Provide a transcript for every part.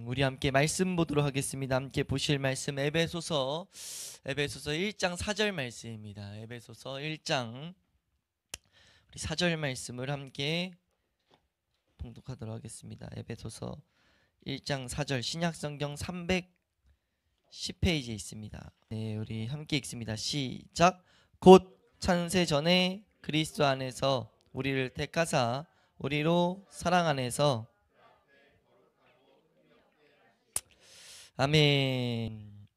우리 함께 말씀 보도록 하겠습니다. 함께 보실 말씀 에베소서 1장 4절 말씀입니다. 에베소서 1장 우리 4절 말씀을 함께 봉독하도록 하겠습니다. 에베소서 1장 4절 신약성경 310페이지에 있습니다. 네, 우리 함께 읽습니다. 시작. 곧 창세 전에 그리스도 안에서 우리를 택하사 우리로 사랑 안에서 아멘.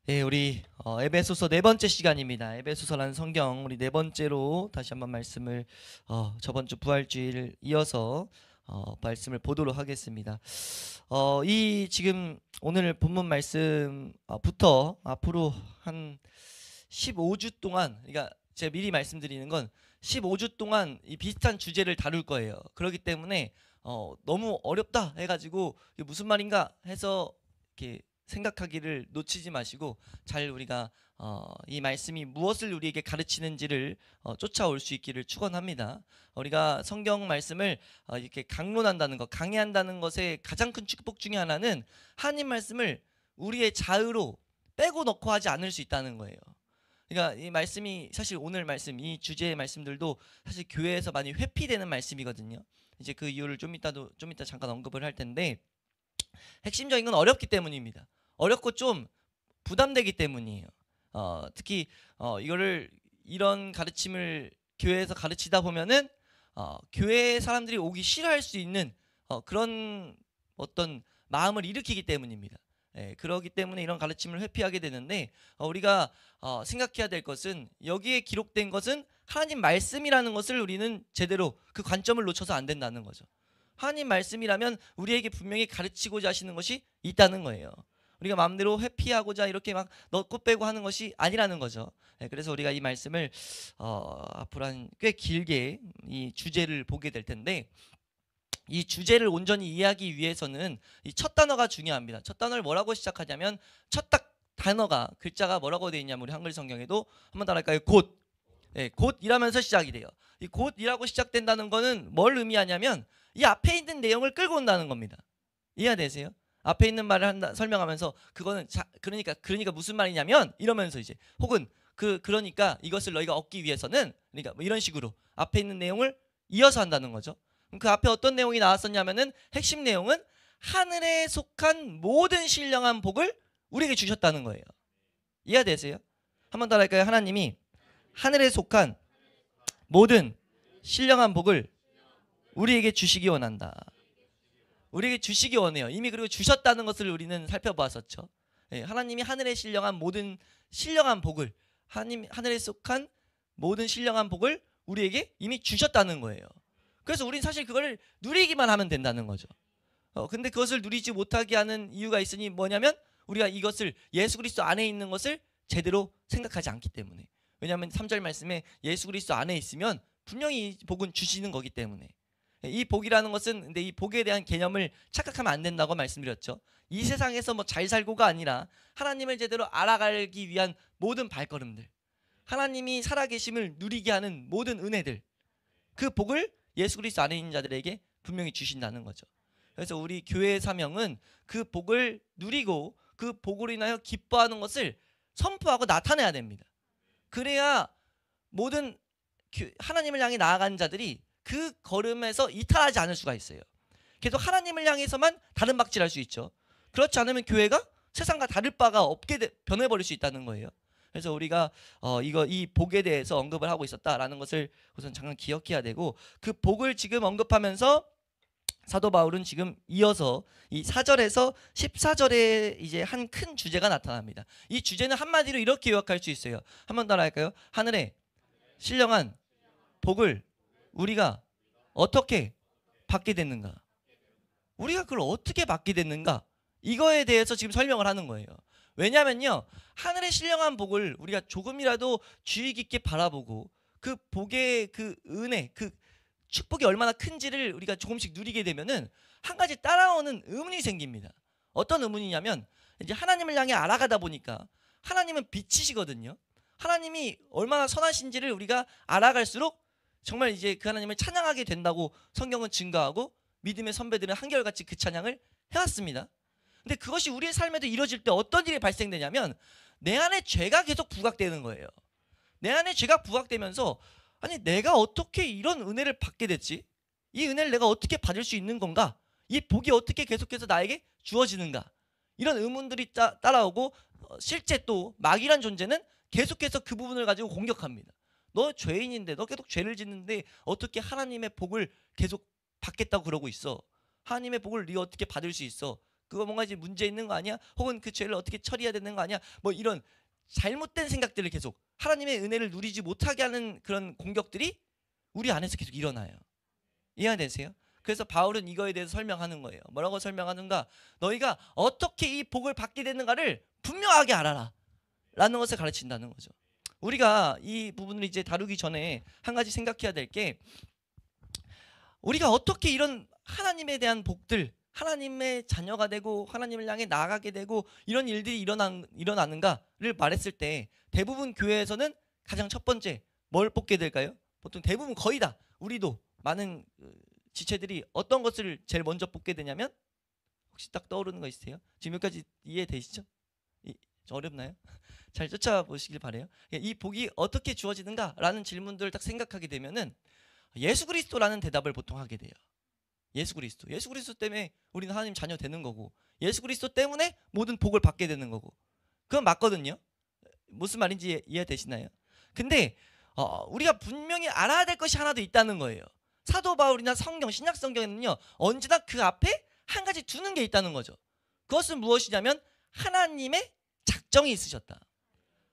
네, 우리 에베소서 네 번째 시간입니다. 에베소서라는 성경 우리 네 번째로 다시 한번 말씀을 저번 주 부활주일 이어서 말씀을 보도록 하겠습니다. 이 지금 오늘 본문 말씀부터 앞으로 한 15주 동안, 그러니까 제가 미리 말씀드리는 건 15주 동안 이 비슷한 주제를 다룰 거예요. 그렇기 때문에 너무 어렵다 해가지고 이게 무슨 말인가 해서 이렇게 생각하기를 놓치지 마시고 잘 우리가 이 말씀이 무엇을 우리에게 가르치는지를 쫓아올 수 있기를 축원합니다. 우리가 성경 말씀을 이렇게 강론한다는 것, 강해한다는 것의 가장 큰 축복 중에 하나는 하나님 말씀을 우리의 자의로 빼고 넣고 하지 않을 수 있다는 거예요. 그러니까 이 말씀이 사실 오늘 말씀, 이 주제의 말씀들도 사실 교회에서 많이 회피되는 말씀이거든요. 이제 그 이유를 좀 이따 잠깐 언급을 할 텐데, 핵심적인 건 어렵기 때문입니다. 어렵고 좀 부담되기 때문이에요. 특히 이런 가르침을 교회에서 가르치다 보면은 교회 사람들이 오기 싫어할 수 있는 그런 어떤 마음을 일으키기 때문입니다. 그렇기 때문에 이런 가르침을 회피하게 되는데, 우리가 생각해야 될 것은 여기에 기록된 것은 하나님 말씀이라는 것을 우리는 제대로 그 관점을 놓쳐서 안 된다는 거죠. 하나님 말씀이라면 우리에게 분명히 가르치고자 하시는 것이 있다는 거예요. 우리가 마음대로 회피하고자 이렇게 막 넣고 빼고 하는 것이 아니라는 거죠. 그래서 우리가 이 말씀을 앞으로 한 꽤 길게 이 주제를 보게 될 텐데, 이 주제를 온전히 이해하기 위해서는 이 첫 단어가 중요합니다. 첫 단어를 뭐라고 시작하냐면, 첫 단어가 글자가 뭐라고 되어 있냐면, 우리 한글 성경에도 한번 따라할까요? 곧. 곧이라면서 시작이 돼요. 이 곧이라고 시작된다는 거는 뭘 의미하냐면 이 앞에 있는 내용을 끌고 온다는 겁니다. 이해되세요? 앞에 있는 말을 설명하면서 그거는 그러니까 무슨 말이냐면 이러면서 이제 혹은 그러니까 이것을 너희가 얻기 위해서는, 그러니까 뭐 이런 식으로 앞에 있는 내용을 이어서 한다는 거죠. 그 앞에 어떤 내용이 나왔었냐면은 핵심 내용은 하늘에 속한 모든 신령한 복을 우리에게 주셨다는 거예요. 이해되세요? 한번 더 할까요? 하나님이 하늘에 속한 모든 신령한 복을 우리에게 주시기 원한다. 우리에게 주시기 원해요. 이미 그리고 주셨다는 것을 우리는 살펴보았었죠. 하나님이 하늘에 신령한 모든 신령한 복을, 하늘에 속한 모든 신령한 복을 우리에게 이미 주셨다는 거예요. 그래서 우리는 사실 그걸 누리기만 하면 된다는 거죠. 근데 그것을 누리지 못하게 하는 이유가 있으니 뭐냐면 우리가 이것을 예수 그리스도 안에 있는 것을 제대로 생각하지 않기 때문에. 왜냐하면 3절 말씀에 예수 그리스도 안에 있으면 분명히 이 복은 주시는 거기 때문에. 이 복이라는 것은, 근데 이 복에 대한 개념을 착각하면 안 된다고 말씀드렸죠. 이 세상에서 뭐 잘 살고가 아니라 하나님을 제대로 알아가기 위한 모든 발걸음들, 하나님이 살아계심을 누리게 하는 모든 은혜들, 그 복을 예수 그리스도 안에 있는 자들에게 분명히 주신다는 거죠. 그래서 우리 교회의 사명은 그 복을 누리고 그 복으로 인하여 기뻐하는 것을 선포하고 나타내야 됩니다. 그래야 모든 하나님을 향해 나아가는 자들이 그 걸음에서 이탈하지 않을 수가 있어요. 계속 하나님을 향해서만 다른 박질할 수 있죠. 그렇지 않으면 교회가 세상과 다를 바가 없게 변해버릴 수 있다는 거예요. 그래서 우리가 이 복에 대해서 언급을 하고 있었다라는 것을 우선 잠깐 기억해야 되고, 그 복을 지금 언급하면서 사도 바울은 지금 이어서 이 4절에서 14절에 이제 한 큰 주제가 나타납니다. 이 주제는 한마디로 이렇게 요약할 수 있어요. 한번 따라 할까요? 하늘에 신령한 복을 우리가 어떻게 받게 됐는가? 우리가 그걸 어떻게 받게 됐는가? 이거에 대해서 지금 설명을 하는 거예요. 왜냐면요, 하늘의 신령한 복을 우리가 조금이라도 주의 깊게 바라보고 그 복의 그 은혜, 그 축복이 얼마나 큰지를 우리가 조금씩 누리게 되면은 한 가지 따라오는 의문이 생깁니다. 어떤 의문이냐면, 이제 하나님을 향해 알아가다 보니까 하나님은 빛이시거든요. 하나님이 얼마나 선하신지를 우리가 알아갈수록 정말 이제 그 하나님을 찬양하게 된다고 성경은 증거하고, 믿음의 선배들은 한결같이 그 찬양을 해왔습니다. 근데 그것이 우리의 삶에도 이루어질 때 어떤 일이 발생되냐면 내 안에 죄가 계속 부각되는 거예요. 내 안에 죄가 부각되면서 아니 내가 어떻게 이런 은혜를 받게 됐지? 이 은혜를 내가 어떻게 받을 수 있는 건가? 이 복이 어떻게 계속해서 나에게 주어지는가? 이런 의문들이 따라오고 실제 또 마귀란 존재는 계속해서 그 부분을 가지고 공격합니다. 너 죄인인데 너 계속 죄를 짓는데 어떻게 하나님의 복을 계속 받겠다고 그러고 있어? 하나님의 복을 네가 어떻게 받을 수 있어? 그거 뭔가 이제 문제 있는 거 아니야? 혹은 그 죄를 어떻게 처리해야 되는 거 아니야? 뭐 이런 잘못된 생각들을 계속 하나님의 은혜를 누리지 못하게 하는 그런 공격들이 우리 안에서 계속 일어나요. 이해되세요? 그래서 바울은 이거에 대해서 설명하는 거예요. 뭐라고 설명하는가? 너희가 어떻게 이 복을 받게 되는가를 분명하게 알아라 라는 것을 가르친다는 거죠. 우리가 이 부분을 이제 다루기 전에 한 가지 생각해야 될 게 우리가 어떻게 이런 하나님에 대한 복들, 하나님의 자녀가 되고 하나님을 향해 나아가게 되고 이런 일들이 일어나는가를 말했을 때 대부분 교회에서는 가장 첫 번째 뭘 뽑게 될까요? 보통 대부분 거의 다 우리도 많은 지체들이 어떤 것을 제일 먼저 뽑게 되냐면 혹시 딱 떠오르는 거 있으세요? 지금 여기까지 이해되시죠? 어렵나요? 잘 쫓아보시길 바래요. 이 복이 어떻게 주어지는가라는 질문들을 딱 생각하게 되면은 예수 그리스도라는 대답을 보통 하게 돼요. 예수 그리스도 때문에 우리는 하나님 자녀 되는 거고 예수 그리스도 때문에 모든 복을 받게 되는 거고 그건 맞거든요. 무슨 말인지 이해되시나요? 근데 우리가 분명히 알아야 될 것이 하나 더 있다는 거예요. 사도 바울이나 성경, 신약 성경에는요 언제나 그 앞에 한 가지 두는 게 있다는 거죠. 그것은 무엇이냐면 하나님의 작정이 있으셨다.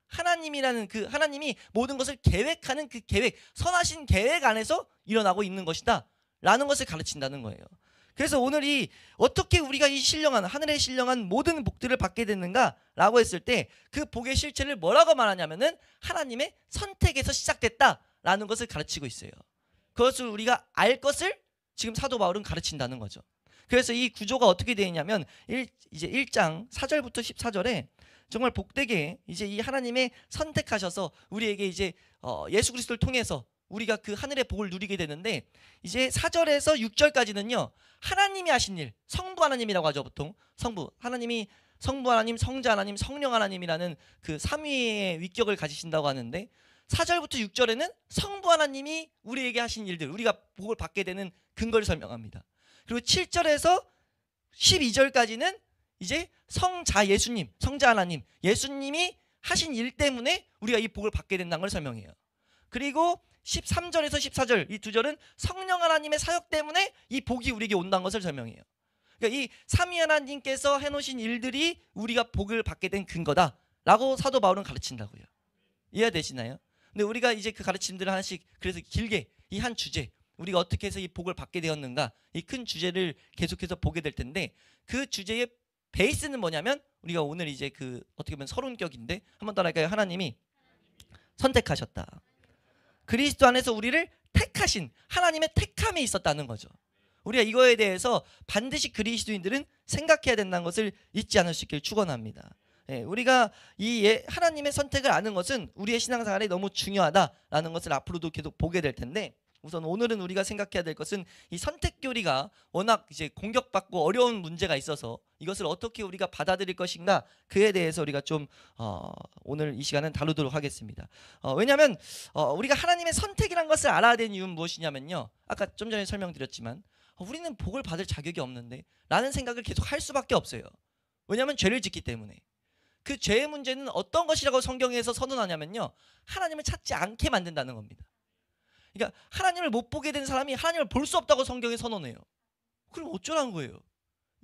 하나님이라는 그 하나님이 모든 것을 계획하는 그 계획, 선하신 계획 안에서 일어나고 있는 것이다 라는 것을 가르친다는 거예요. 그래서 오늘 이 어떻게 우리가 이 신령한 하늘의 신령한 모든 복들을 받게 되는가 라고 했을 때 그 복의 실체를 뭐라고 말하냐면은 하나님의 선택에서 시작됐다라는 것을 가르치고 있어요. 그것을 우리가 알 것을 지금 사도 바울은 가르친다는 거죠. 그래서 이 구조가 어떻게 되어 있냐면 이제 1장 4절부터 14절에 정말 복되게 이제 이 하나님의 선택하셔서 우리에게 이제 예수 그리스도를 통해서 우리가 그 하늘의 복을 누리게 되는데 이제 4절에서 6절까지는요 하나님이 하신 일, 성부 하나님이라고 하죠. 보통 성부 하나님이 성부 하나님, 성자 하나님, 성령 하나님이라는 그 삼위의 위격을 가지신다고 하는데 4절부터 6절에는 성부 하나님이 우리에게 하신 일들, 우리가 복을 받게 되는 근거를 설명합니다. 그리고 7절에서 12절까지는 이제 성자 예수님, 성자 하나님, 예수님이 하신 일 때문에 우리가 이 복을 받게 된다는 걸 설명해요. 그리고 13절에서 14절 이 두 절은 성령 하나님의 사역 때문에 이 복이 우리에게 온다는 것을 설명해요. 그러니까 이 삼위 하나님께서 해놓으신 일들이 우리가 복을 받게 된 근거다라고 사도 바울은 가르친다고요. 이해되시나요? 근데 우리가 이제 그 가르침들을 하나씩 그래서 길게 이 한 주제 우리가 어떻게 해서 이 복을 받게 되었는가 이 큰 주제를 계속해서 보게 될 텐데 그 주제의 베이스는 뭐냐면 우리가 오늘 이제 그 어떻게 보면 서론격인데 한번 더 할까요? 하나님이 선택하셨다. 그리스도 안에서 우리를 택하신 하나님의 택함이 있었다는 거죠. 우리가 이거에 대해서 반드시 그리스도인들은 생각해야 된다는 것을 잊지 않을 수 있기를 축원합니다. 우리가 이 하나님의 선택을 아는 것은 우리의 신앙생활에 너무 중요하다라는 것을 앞으로도 계속 보게 될 텐데 우선 오늘은 우리가 생각해야 될 것은 이 선택 교리가 워낙 이제 공격받고 어려운 문제가 있어서 이것을 어떻게 우리가 받아들일 것인가 그에 대해서 우리가 좀 오늘 이 시간은 다루도록 하겠습니다. 왜냐하면 우리가 하나님의 선택이란 것을 알아야 되는 이유는 무엇이냐면요. 아까 좀 전에 설명드렸지만 우리는 복을 받을 자격이 없는데 라는 생각을 계속 할 수밖에 없어요. 왜냐하면 죄를 짓기 때문에. 그 죄의 문제는 어떤 것이라고 성경에서 선언하냐면요. 하나님을 찾지 않게 만든다는 겁니다. 그러니까 하나님을 못 보게 된 사람이 하나님을 볼 수 없다고 성경에 선언해요. 그럼 어쩌라는 거예요?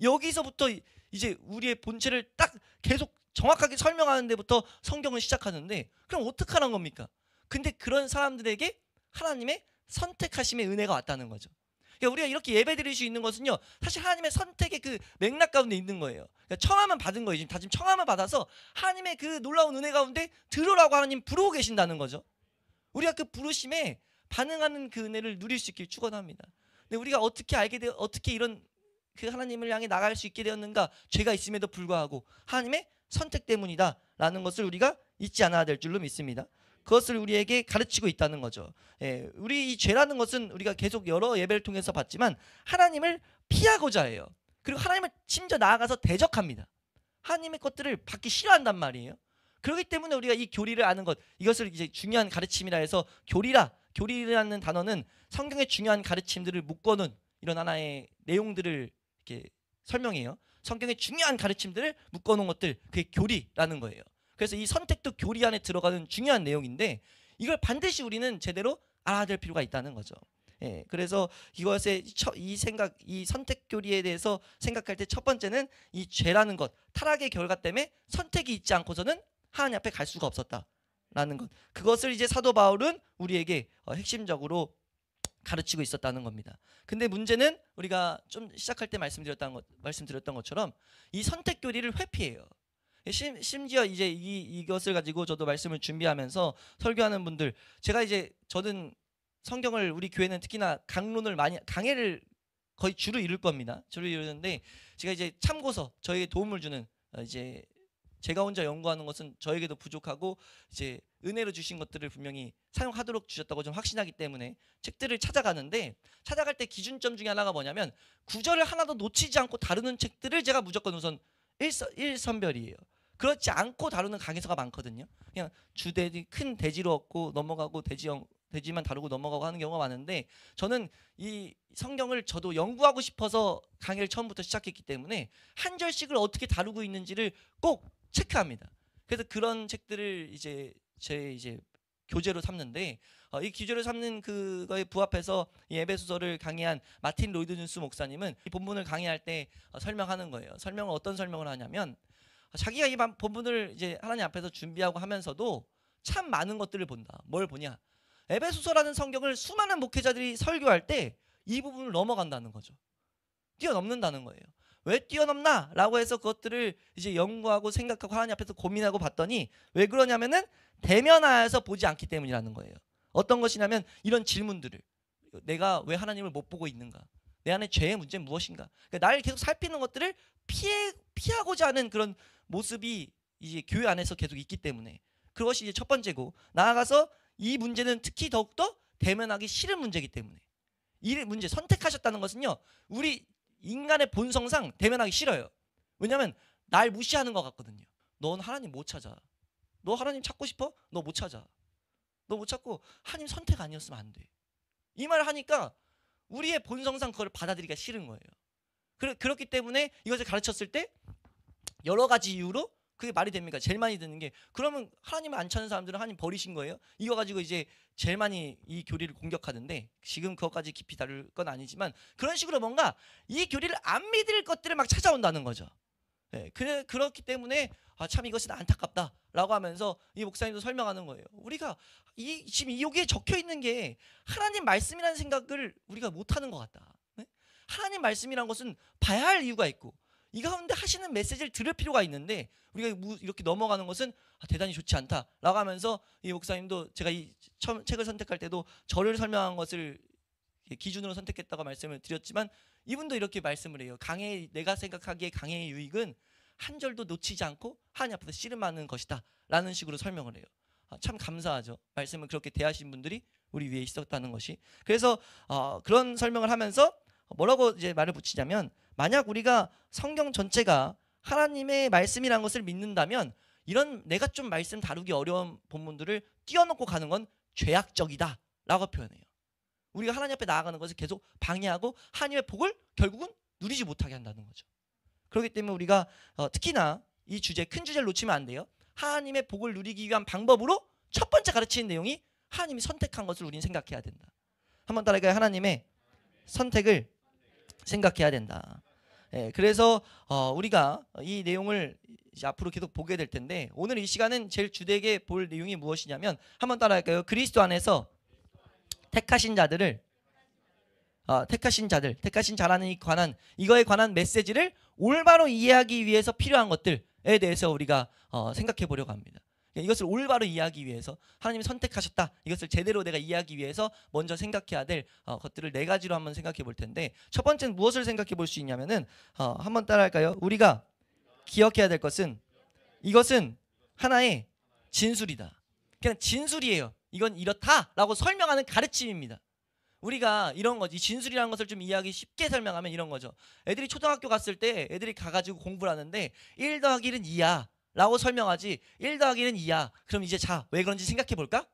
여기서부터 이제 우리의 본체를 딱 계속 정확하게 설명하는 데부터 성경을 시작하는데 그럼 어떡하라는 겁니까? 근데 그런 사람들에게 하나님의 선택하심의 은혜가 왔다는 거죠. 그러니까 우리가 이렇게 예배 드릴 수 있는 것은요 사실 하나님의 선택의 그 맥락 가운데 있는 거예요. 그러니까 청함을 받은 거예요. 지금 청함을 받아서 하나님의 그 놀라운 은혜 가운데 들으라고 하나님 부르고 계신다는 거죠. 우리가 그 부르심에 반응하는 그 은혜를 누릴 수 있길 축원합니다. 근데 우리가 어떻게 이런 그 하나님을 향해 나갈 수 있게 되었는가? 죄가 있음에도 불구하고 하나님의 선택 때문이다라는 것을 우리가 잊지 않아야 될 줄로 믿습니다. 그것을 우리에게 가르치고 있다는 거죠. 예, 우리 이 죄라는 것은 우리가 계속 여러 예배를 통해서 봤지만 하나님을 피하고자 해요. 그리고 하나님을 심지어 나아가서 대적합니다. 하나님의 것들을 받기 싫어한단 말이에요. 그렇기 때문에 우리가 이 교리를 아는 것, 이것을 이제 중요한 가르침이라 해서 교리라는 단어는 성경의 중요한 가르침들을 묶어놓은 이런 하나의 내용들을 이렇게 설명해요. 성경의 중요한 가르침들을 묶어놓은 것들, 그게 교리라는 거예요. 그래서 이 선택도 교리 안에 들어가는 중요한 내용인데 이걸 반드시 우리는 제대로 알아야 될 필요가 있다는 거죠. 예, 그래서 이것의 이 선택 교리에 대해서 생각할 때 첫 번째는 이 죄라는 것, 타락의 결과 때문에 선택이 있지 않고서는 하나님 앞에 갈 수가 없었다라는 것. 그것을 이제 사도 바울은 우리에게 핵심적으로 가르치고 있었다는 겁니다. 근데 문제는 우리가 좀 시작할 때 말씀드렸던 것처럼 이 선택 교리를 회피해요. 심지어 이제 이것을 가지고 저도 말씀을 준비하면서 설교하는 분들, 저는 성경을 우리 교회는 특히나 강해를 거의 주로 이룰 겁니다. 주로 이루는데 제가 이제 참고서, 저에게 도움을 주는 이제 제가 혼자 연구하는 것은 저에게도 부족하고 이제 은혜로 주신 것들을 분명히 사용하도록 주셨다고 좀 확신하기 때문에 책들을 찾아가는데, 찾아갈 때 기준점 중에 하나가 뭐냐면 구절을 하나도 놓치지 않고 다루는 책들을 제가 무조건 우선 일선별이에요. 그렇지 않고 다루는 강해서가 많거든요. 그냥 큰 대지로 얻고 넘어가고 대지만 다루고 넘어가고 하는 경우가 많은데, 저는 이 성경을 저도 연구하고 싶어서 강의를 처음부터 시작했기 때문에 한 절씩을 어떻게 다루고 있는지를 꼭 체크합니다. 그래서 그런 책들을 이제 교재로 삼는데, 이 교재로 삼는 그거에 부합해서 이 에베소서를 강의한 마틴 로이드 존스 목사님은 이 본문을 강의할 때 설명하는 거예요. 어떤 설명을 하냐면, 자기가 이 본문을 이제 하나님 앞에서 준비하고 하면서도 참 많은 것들을 본다. 뭘 보냐? 에베소서라는 성경을 수많은 목회자들이 설교할 때 이 부분을 넘어간다는 거죠. 뛰어넘는다는 거예요. 왜 뛰어넘나? 라고 해서 그것들을 이제 연구하고 생각하고 하나님 앞에서 고민하고 봤더니 왜 그러냐면은 대면하여서 보지 않기 때문이라는 거예요. 어떤 것이냐면 이런 질문들을, 내가 왜 하나님을 못 보고 있는가? 내 안에 죄의 문제는 무엇인가? 그러니까 나를 계속 살피는 것들을 피하고자 하는 그런 모습이 이제 교회 안에서 계속 있기 때문에, 그것이 이제 첫 번째고, 나아가서 이 문제는 특히 더욱더 대면하기 싫은 문제이기 때문에, 이 문제 선택하셨다는 것은요, 우리 인간의 본성상 대면하기 싫어요. 왜냐하면 날 무시하는 것 같거든요. 넌 하나님 못 찾아. 너 하나님 찾고 싶어? 너 못 찾아. 너 못 찾고 하나님 선택 아니었으면 안 돼. 이 말을 하니까 우리의 본성상 그걸 받아들이기가 싫은 거예요. 그렇기 때문에 이것을 가르쳤을 때 여러 가지 이유로 그게 말이 됩니까? 제일 많이 듣는 게, 그러면 하나님을 안 찾는 사람들은 하나님 버리신 거예요? 이거 가지고 이제 제일 많이 이 교리를 공격하는데, 지금 그것까지 깊이 다룰 건 아니지만 그런 식으로 뭔가 이 교리를 안 믿을 것들을 막 찾아온다는 거죠. 네, 그렇기 때문에 참 이것은 안타깝다라고 하면서 이 목사님도 설명하는 거예요. 우리가 지금 여기에 적혀 있는 게 하나님 말씀이라는 생각을 우리가 못하는 것 같다. 네? 하나님 말씀이란 것은 봐야 할 이유가 있고, 이 가운데 하시는 메시지를 들을 필요가 있는데 우리가 이렇게 넘어가는 것은 대단히 좋지 않다라고 하면서, 이 목사님도 제가 이 처음 책을 선택할 때도 저를 설명한 것을 기준으로 선택했다고 말씀을 드렸지만, 이분도 이렇게 말씀을 해요. 내가 생각하기에 강해의 유익은 한 절도 놓치지 않고 하나님 앞에서 씨름하는 것이다 라는 식으로 설명을 해요. 참 감사하죠. 말씀을 그렇게 대하신 분들이 우리 위에 있었다는 것이. 그래서 그런 설명을 하면서 뭐라고 이제 말을 붙이냐면, 만약 우리가 성경 전체가 하나님의 말씀이라는 것을 믿는다면 이런 내가 좀 말씀 다루기 어려운 본문들을 띄워놓고 가는 건 죄악적이다 라고 표현해요. 우리가 하나님 앞에 나아가는 것을 계속 방해하고 하나님의 복을 결국은 누리지 못하게 한다는 거죠. 그렇기 때문에 우리가 특히나 이 큰 주제를 놓치면 안 돼요. 하나님의 복을 누리기 위한 방법으로 첫 번째 가르치는 내용이 하나님이 선택한 것을 우리는 생각해야 된다. 한번 따라해요. 하나님의 선택을 생각해야 된다. 예, 그래서 우리가 이 내용을 이제 앞으로 계속 보게 될 텐데, 오늘 이 시간은 제일 주되게 볼 내용이 무엇이냐면, 한번 따라할까요? 그리스도 안에서 택하신 자들, 택하신 자라는 이거에 관한 메시지를 올바로 이해하기 위해서 필요한 것들에 대해서 우리가 생각해 보려고 합니다. 이것을 올바로 이해하기 위해서, 하나님이 선택하셨다, 이것을 제대로 내가 이해하기 위해서 먼저 생각해야 될 것들을 네 가지로 한번 생각해 볼 텐데, 첫 번째는 무엇을 생각해 볼 수 있냐면은 한번 따라할까요? 우리가 기억해야 될 것은, 이것은 하나의 진술이다. 그냥 진술이에요. 이건 이렇다라고 설명하는 가르침입니다. 우리가 이런 거지, 진술이라는 것을 좀 이해하기 쉽게 설명하면 이런 거죠. 애들이 초등학교 갔을 때 애들이 가가지고 공부를 하는데 1 더하기 1은 2야 라고 설명하지, 1 더하기 1은 2야 그럼 이제 자 왜 그런지 생각해 볼까?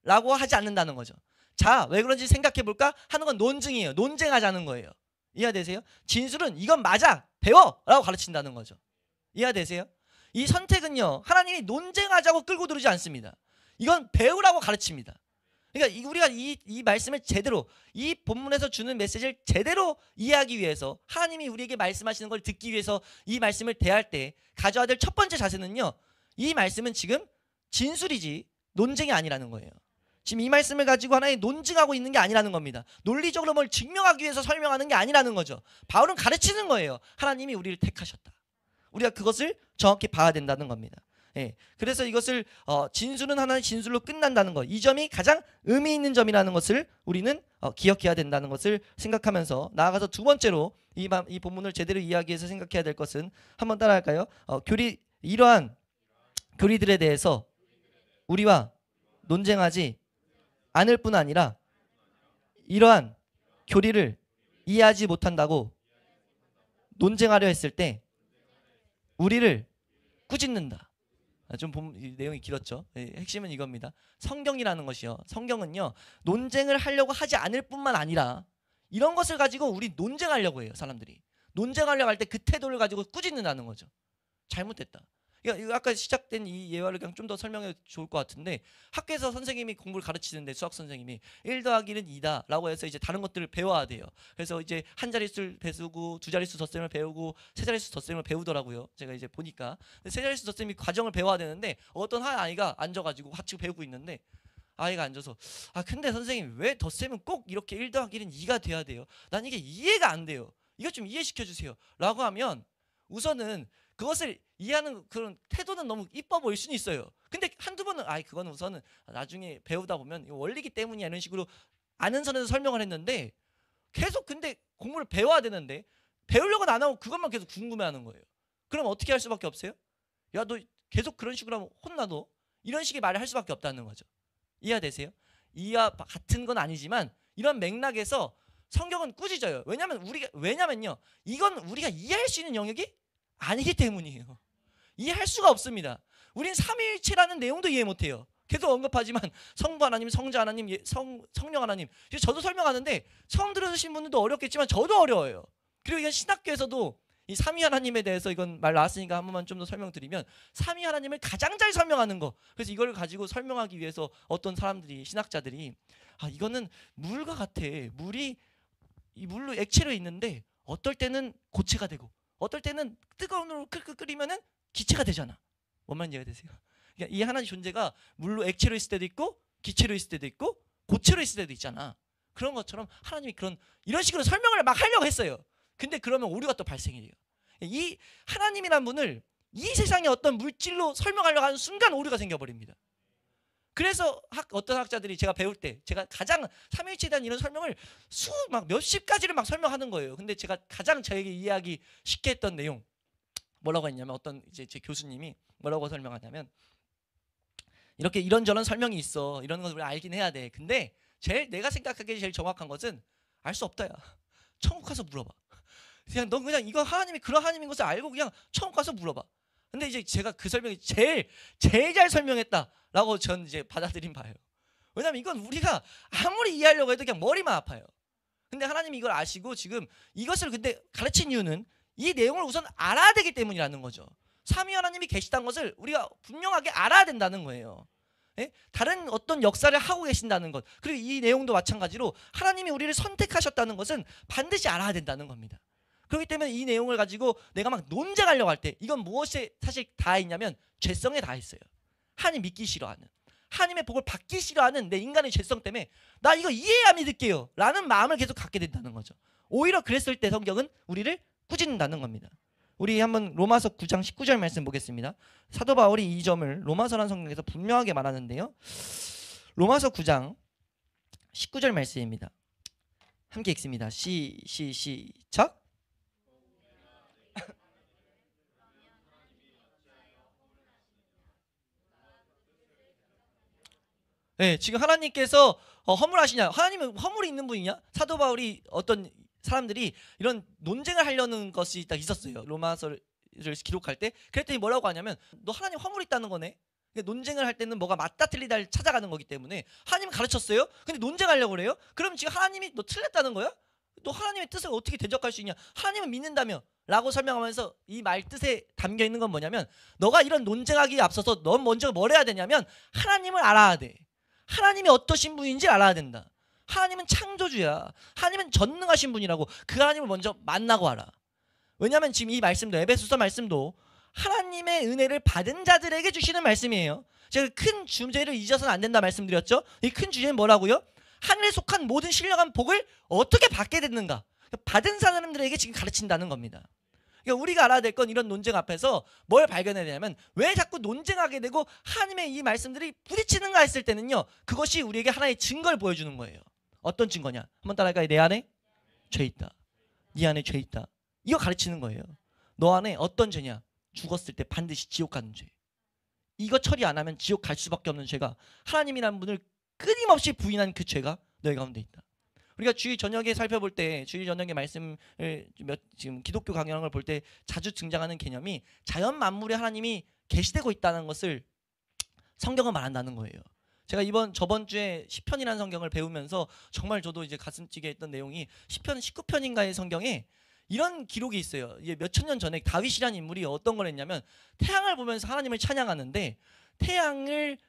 라고 하지 않는다는 거죠. 자 왜 그런지 생각해 볼까? 하는 건 논증이에요. 논쟁하자는 거예요. 이해되세요? 진술은 이건 맞아 배워 라고 가르친다는 거죠. 이해되세요? 이 선택은요 하나님이 논쟁하자고 끌고 들어오지 않습니다. 이건 배우라고 가르칩니다. 그러니까 우리가 이 말씀을 제대로, 이 본문에서 주는 메시지를 제대로 이해하기 위해서, 하나님이 우리에게 말씀하시는 걸 듣기 위해서 이 말씀을 대할 때 가져야 될 첫 번째 자세는요, 이 말씀은 지금 진술이지 논쟁이 아니라는 거예요. 지금 이 말씀을 가지고 하나님 논증하고 있는 게 아니라는 겁니다. 논리적으로 뭘 증명하기 위해서 설명하는 게 아니라는 거죠. 바울은 가르치는 거예요. 하나님이 우리를 택하셨다. 우리가 그것을 정확히 봐야 된다는 겁니다. 예, 그래서 이것을 진술은 하나의 진술로 끝난다는 것, 이 점이 가장 의미 있는 점이라는 것을 우리는 기억해야 된다는 것을 생각하면서 나아가서 두 번째로 이 본문을 제대로 이해하기 위해서 생각해야 될 것은, 한번 따라할까요? 이러한 교리들에 대해서 우리와 논쟁하지 않을 뿐 아니라 이러한 교리를 이해하지 못한다고 논쟁하려 했을 때 우리를 꾸짖는다. 좀 이 내용이 길었죠. 핵심은 이겁니다. 성경이라는 것이요, 성경은요 논쟁을 하려고 하지 않을 뿐만 아니라 이런 것을 가지고 우리 논쟁하려고 해요. 사람들이 논쟁하려고 할 때 그 태도를 가지고 꾸짖는다는 거죠. 잘못됐다. 그러니까 아까 시작된 이 예화를 그냥 좀 더 설명해 좋을 것 같은데, 학교에서 선생님이 공부를 가르치는데 수학 선생님이 1 더하기 1은 2다 라고 해서 이제 다른 것들을 배워야 돼요. 그래서 이제 한 자릿수를 배우고 두 자릿수 덧셈을 배우고 세 자릿수 덧셈을 배우더라고요. 제가 이제 보니까 세 자릿수 덧셈이 과정을 배워야 되는데 어떤 한 아이가 앉아가지고 같이 배우고 있는데, 아이가 앉아서 근데 선생님 왜 덧셈은 꼭 이렇게 1 더하기 1은 2가 돼야 돼요? 난 이게 이해가 안 돼요. 이것 좀 이해시켜 주세요 라고 하면, 우선은 그것을 이해하는 그런 태도는 너무 이뻐 보일 수는 있어요. 근데 한두 번은 그건 우선은 나중에 배우다 보면 원리기 때문이야 이런 식으로 아는 선에서 설명을 했는데, 계속 근데 공부를 배워야 되는데 배우려고는 안 하고 그것만 계속 궁금해하는 거예요. 그럼 어떻게 할 수밖에 없어요? 야 너 계속 그런 식으로 하면 혼나도, 이런 식의 말을 할 수밖에 없다는 거죠. 이해되세요? 이와 같은 건 아니지만 이런 맥락에서 성경은 꾸짖어요. 왜냐면요 이건 우리가 이해할 수 있는 영역이 아니기 때문이에요. 이해할 수가 없습니다. 우린 삼위일체라는 내용도 이해 못해요. 계속 언급하지만 성부 하나님, 성자 하나님, 성령 하나님, 저도 설명하는데 처음 들으신 분들도 어렵겠지만 저도 어려워요. 그리고 이건 신학교에서도 이 삼위 하나님에 대해서 이건 말 나왔으니까 한 번만 좀 더 설명드리면, 삼위 하나님을 가장 잘 설명하는 거, 그래서 이걸 가지고 설명하기 위해서 어떤 사람들이, 신학자들이 이거는 물과 같아. 물이 이 물로 액체로 있는데 어떨 때는 고체가 되고 어떨 때는 뜨거운 물로 끓이면은 기체가 되잖아. 뭔 말인지 이해되세요? 그러니까 이 하나의 존재가 물로 액체로 있을 때도 있고 기체로 있을 때도 있고 고체로 있을 때도 있잖아. 그런 것처럼 하나님이 이런 식으로 설명을 막 하려고 했어요. 근데 그러면 오류가 또 발생이 돼요. 이 하나님이란 분을 이 세상의 어떤 물질로 설명하려고 하는 순간 오류가 생겨버립니다. 그래서 어떤 학자들이 제가 배울 때 제가 가장 삼위일체에 대한 이런 설명을 막 몇십 가지를 막 설명하는 거예요. 근데 제가 가장 저에게 이해하기 쉽게 했던 내용 뭐라고 했냐면, 어떤 이제 제 교수님이 뭐라고 설명하냐면, 이렇게 이런저런 설명이 있어. 이런 걸 우리 알긴 해야 돼. 근데 내가 생각하기에 제일 정확한 것은 알 수 없다야. 천국 가서 물어봐. 넌 그냥 이거 하나님이 그런 하나님인 것을 알고 그냥 천국 가서 물어봐. 근데 이제 제가 그 설명이 제일 잘 설명했다라고 전 이제 받아들인 바예요. 왜냐면 이건 우리가 아무리 이해하려고 해도 그냥 머리만 아파요. 근데 하나님이 이걸 아시고 지금 이것을 근데 가르친 이유는 이 내용을 우선 알아야 되기 때문이라는 거죠. 삼위 하나님이 계시다는 것을 우리가 분명하게 알아야 된다는 거예요. 예? 다른 어떤 역사를 하고 계신다는 것, 그리고 이 내용도 마찬가지로 하나님이 우리를 선택하셨다는 것은 반드시 알아야 된다는 겁니다. 그렇기 때문에 이 내용을 가지고 내가 막 논쟁하려고 할 때 이건 무엇에 사실 다 있냐면 죄성에 다 있어요. 하나님 믿기 싫어하는, 하나님의 복을 받기 싫어하는 내 인간의 죄성 때문에 나 이거 이해해야 믿을게요 라는 마음을 계속 갖게 된다는 거죠. 오히려 그랬을 때 성경은 우리를 꾸짖는다는 겁니다. 우리 한번 로마서 9장 19절 말씀 보겠습니다. 사도 바울이 이 점을 로마서라는 성경에서 분명하게 말하는데요. 로마서 9장 19절 말씀입니다. 함께 읽습니다. 시작. 네, 지금 하나님께서 허물하시냐? 하나님은 허물이 있는 분이냐? 사도 바울이 어떤 사람들이 이런 논쟁을 하려는 것이 딱 있었어요. 로마서를 기록할 때. 그랬더니 뭐라고 하냐면 너 하나님 허물이 있다는 거네. 논쟁을 할 때는 뭐가 맞다 틀리다를 찾아가는 거기 때문에 하나님 가르쳤어요. 근데 논쟁하려고 그래요? 그럼 지금 하나님이 너 틀렸다는 거야? 너 하나님의 뜻을 어떻게 대적할 수 있냐? 하나님은 믿는다며 라고 설명하면서 이 말 뜻에 담겨 있는 건 뭐냐면 너가 이런 논쟁하기에 앞서서 넌 먼저 뭘 해야 되냐면 하나님을 알아야 돼. 하나님이 어떠신 분인지 알아야 된다. 하나님은 창조주야. 하나님은 전능하신 분이라고. 그 하나님을 먼저 만나고 알아. 왜냐하면 지금 이 말씀도 에베소서 말씀도 하나님의 은혜를 받은 자들에게 주시는 말씀이에요. 제가 큰 주제를 잊어서는 안 된다 말씀드렸죠. 이 큰 주제는 뭐라고요? 하늘에 속한 모든 신령한 복을 어떻게 받게 됐는가. 받은 사람들에게 지금 가르친다는 겁니다. 그러니까 우리가 알아야 될 건 이런 논쟁 앞에서 뭘 발견해야 되냐면 왜 자꾸 논쟁하게 되고 하나님의 이 말씀들이 부딪히는가 했을 때는요. 그것이 우리에게 하나의 증거를 보여주는 거예요. 어떤 증거냐? 한번 따라할까요? 내 안에 죄 있다. 네 안에 죄 있다. 이거 가르치는 거예요. 너 안에 어떤 죄냐? 죽었을 때 반드시 지옥 가는 죄. 이거 처리 안 하면 지옥 갈 수밖에 없는 죄가 하나님이라는 분을 끊임없이 부인한 그 죄가 너희 가운데 있다. 우리가 주일 저녁에 살펴볼 때 주일 저녁의 말씀을 지금 기독교 강연한 걸 볼 때 자주 등장하는 개념이 자연 만물에 하나님이 계시되고 있다는 것을 성경은 말한다는 거예요. 제가 저번 주에 시편이라는 성경을 배우면서 정말 저도 이제 가슴 찌게 했던 내용이 시편 19편인가의 성경에 이런 기록이 있어요. 이게 몇천 년 전에 다윗이라는 인물이 어떤 걸 했냐면 태양을 보면서 하나님을 찬양하는데 태양을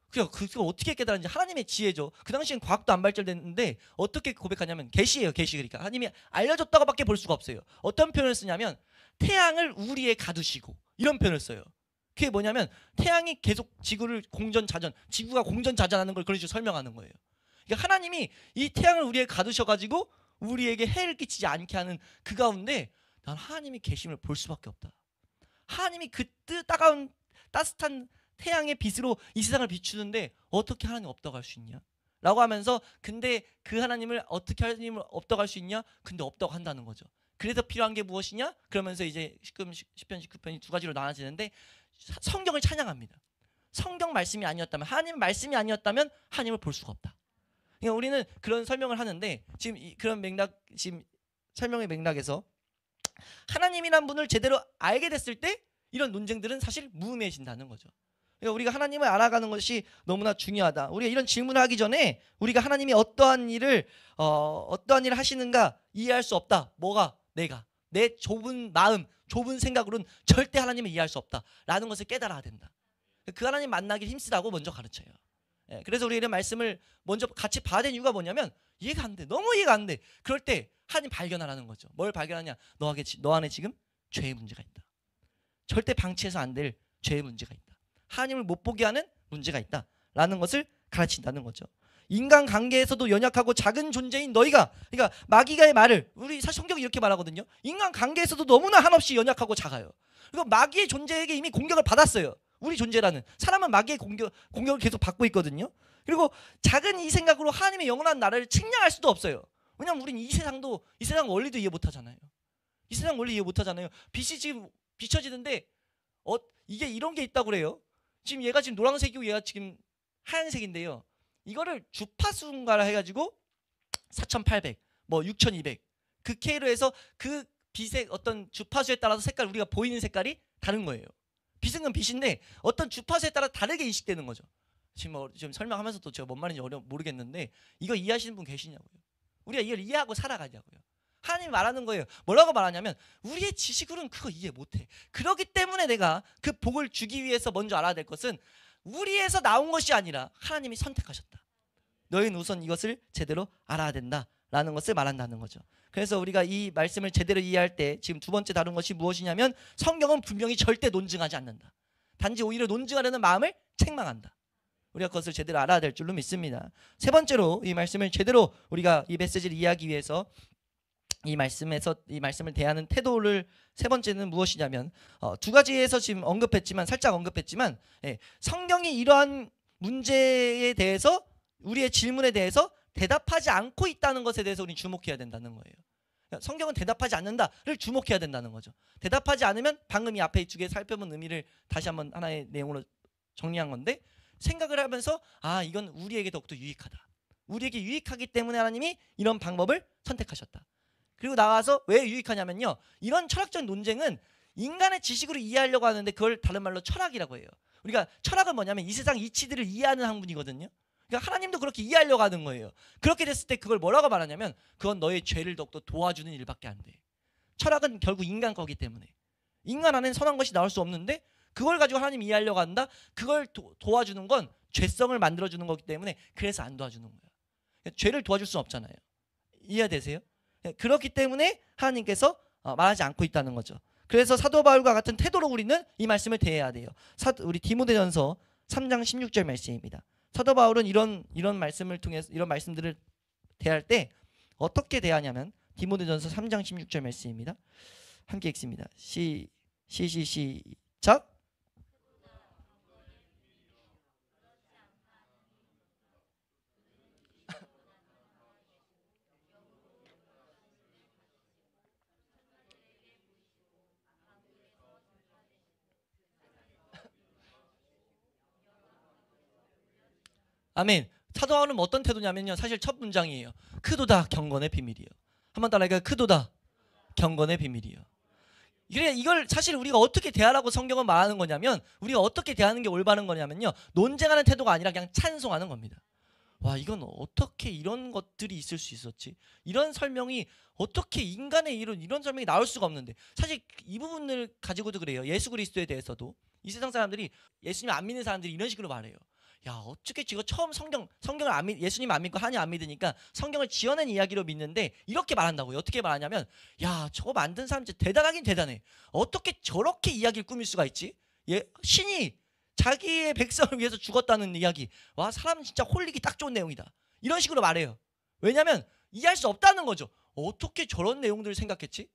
그거 어떻게 깨달았는지 하나님의 지혜죠. 그 당시엔 과학도 안 발달됐는데 어떻게 고백하냐면 계시예요. 계시. 그러니까 하나님이 알려줬다고밖에 볼 수가 없어요. 어떤 표현을 쓰냐면 태양을 우리에 가두시고 이런 표현을 써요. 그게 뭐냐면 태양이 계속 지구를 공전자전, 지구가 공전자전하는 걸 그런 식으로 설명하는 거예요. 그러니까 하나님이 이 태양을 우리에 가두셔가지고 우리에게 해를 끼치지 않게 하는 그 가운데 난 하나님이 계심을 볼 수밖에 없다. 하나님이 그 따가운 따뜻한 태양의 빛으로 이 세상을 비추는데 어떻게 하나님 없다고 할 수 있냐? 라고 하면서 근데 그 하나님을 어떻게 하나님을 없다고 할 수 있냐? 근데 없다고 한다는 거죠. 그래서 필요한 게 무엇이냐? 그러면서 이제 10편, 19편이 두 가지로 나눠지는데 성경을 찬양합니다. 성경 말씀이 아니었다면 하나님 말씀이 아니었다면 하나님을 볼 수가 없다. 그러니까 우리는 그런 설명을 하는데 지금 그런 맥락 지금 설명의 맥락에서 하나님이란 분을 제대로 알게 됐을 때 이런 논쟁들은 사실 무의미해진다는 거죠. 그러니까 우리가 하나님을 알아가는 것이 너무나 중요하다. 우리가 이런 질문을 하기 전에 우리가 하나님이 어떠한 일을 하시는가 이해할 수 없다. 뭐가? 내가 내 좁은 마음, 좁은 생각으로는 절대 하나님을 이해할 수 없다라는 것을 깨달아야 된다. 그 하나님 만나기 힘쓰다고 먼저 가르쳐요. 그래서 우리 이런 말씀을 먼저 같이 봐야 되는 이유가 뭐냐면 이해가 안 돼. 너무 이해가 안 돼. 그럴 때 하나님 발견하라는 거죠. 뭘 발견하냐? 너 안에 지금 죄의 문제가 있다. 절대 방치해서 안 될 죄의 문제가 있다. 하나님을 못 보게 하는 문제가 있다라는 것을 가르친다는 거죠. 인간 관계에서도 연약하고 작은 존재인 너희가, 그러니까 마귀가의 말을 우리 사실 성경이 이렇게 말하거든요. 인간 관계에서도 너무나 한없이 연약하고 작아요. 그리고 마귀의 존재에게 이미 공격을 받았어요. 우리 존재라는 사람은 마귀의 공격을 계속 받고 있거든요. 그리고 작은 이 생각으로 하나님의 영원한 나라를 측량할 수도 없어요. 왜냐하면 우린 이 세상 원리도 이해 못하잖아요. 이 세상 원리 이해 못하잖아요. 빛이 지금 비춰지는데 이게 이런 게 있다고 그래요. 지금 얘가 지금 노란색이고 얘가 지금 하얀색인데요. 이거를 주파수인가를 해가지고 4800, 뭐 6200 그 K로 해서 그 빛의 어떤 주파수에 따라서 색깔 우리가 보이는 색깔이 다른 거예요. 빛은 건 빛인데 어떤 주파수에 따라 다르게 인식되는 거죠. 지금 설명하면서도 제가 뭔 말인지 모르겠는데 이거 이해하시는 분 계시냐고요. 우리가 이걸 이해하고 살아가냐고요. 하나님이 말하는 거예요. 뭐라고 말하냐면 우리의 지식으로는 그거 이해 못해. 그렇기 때문에 내가 그 복을 주기 위해서 먼저 알아야 될 것은 우리에서 나온 것이 아니라 하나님이 선택하셨다. 너희는 우선 이것을 제대로 알아야 된다라는 것을 말한다는 거죠. 그래서 우리가 이 말씀을 제대로 이해할 때 지금 두 번째 다룬 것이 무엇이냐면 성경은 분명히 절대 논증하지 않는다. 단지 오히려 논증하려는 마음을 책망한다. 우리가 그것을 제대로 알아야 될 줄로 믿습니다. 세 번째로 이 말씀을 제대로 우리가 이 메시지를 이해하기 위해서 이 말씀을 대하는 태도를 세 번째는 무엇이냐면 두 가지에서 지금 살짝 언급했지만 성경이 이러한 문제에 대해서 우리의 질문에 대해서 대답하지 않고 있다는 것에 대해서 우리는 주목해야 된다는 거예요. 성경은 대답하지 않는다를 주목해야 된다는 거죠. 대답하지 않으면 방금 이 앞에 두 개 살펴본 의미를 다시 한번 하나의 내용으로 정리한 건데 생각을 하면서 아, 이건 우리에게 더욱더 유익하다. 우리에게 유익하기 때문에 하나님이 이런 방법을 선택하셨다. 그리고 나와서 왜 유익하냐면요, 이런 철학적 논쟁은 인간의 지식으로 이해하려고 하는데 그걸 다른 말로 철학이라고 해요. 우리가 철학은 뭐냐면 이 세상 이치들을 이해하는 학문이거든요. 그러니까 하나님도 그렇게 이해하려고 하는 거예요. 그렇게 됐을 때 그걸 뭐라고 말하냐면 그건 너의 죄를 더욱더 도와주는 일밖에 안 돼. 철학은 결국 인간 거기 때문에 인간 안엔 선한 것이 나올 수 없는데 그걸 가지고 하나님 이해하려고 한다? 그걸 도와주는 건 죄성을 만들어주는 거기 때문에 그래서 안 도와주는 거예요. 죄를 도와줄 수는 없잖아요. 이해되세요? 그렇기 때문에 하나님께서 말하지 않고 있다는 거죠. 그래서 사도 바울과 같은 태도로 우리는 이 말씀을 대해야 돼요. 우리 디모데전서 3장 16절 말씀입니다. 사도 바울은 이런 말씀을 통해서 이런 말씀들을 대할 때 어떻게 대하냐면 디모데전서 3장 16절 말씀입니다. 함께 읽습니다. 시작. 아멘. 사도 바울은 어떤 태도냐면요, 사실 첫 문장이에요. 크도다 경건의 비밀이요. 한번 따라해요. 크도다 경건의 비밀이요. 이걸 사실 우리가 어떻게 대하라고 성경은 말하는 거냐면, 우리가 어떻게 대하는 게 올바른 거냐면요, 논쟁하는 태도가 아니라 그냥 찬송하는 겁니다. 와, 이건 어떻게 이런 것들이 있을 수 있었지? 이런 설명이 어떻게 인간의 이런 설명이 나올 수가 없는데, 사실 이 부분을 가지고도 그래요. 예수 그리스도에 대해서도 이 세상 사람들이, 예수님 안 믿는 사람들이 이런 식으로 말해요. 야, 어떻게 지금 처음 성경을 안 예수님 안 믿고 하나님 안 믿으니까 성경을 지어낸 이야기로 믿는데 이렇게 말한다고요. 어떻게 말하냐면, 야, 저거 만든 사람 진짜 대단하긴 대단해. 어떻게 저렇게 이야기를 꾸밀 수가 있지? 신이 자기의 백성을 위해서 죽었다는 이야기. 와, 사람 진짜 홀리기 딱 좋은 내용이다. 이런 식으로 말해요. 왜냐하면 이해할 수 없다는 거죠. 어떻게 저런 내용들을 생각했지?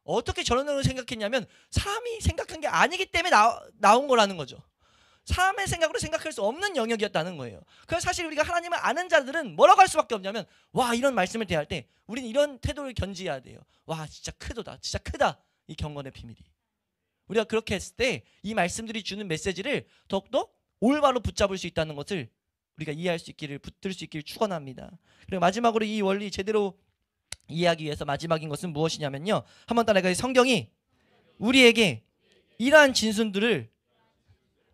어떻게 저런 내용을 생각했냐면 사람이 생각한 게 아니기 때문에 나온 거라는 거죠. 사람의 생각으로 생각할 수 없는 영역이었다는 거예요. 그래서 사실 우리가 하나님을 아는 자들은 뭐라고 할 수밖에 없냐면, 와, 이런 말씀을 대할 때 우리는 이런 태도를 견지해야 돼요. 와, 진짜 크도다. 진짜 크다. 이 경건의 비밀이. 우리가 그렇게 했을 때 이 말씀들이 주는 메시지를 더욱더 올바로 붙잡을 수 있다는 것을 우리가 이해할 수 있기를, 붙들 수 있기를 축원합니다. 그리고 마지막으로 이 원리 제대로 이해하기 위해서 마지막인 것은 무엇이냐면요, 한번 따라해요. 성경이 우리에게 이러한 진술들을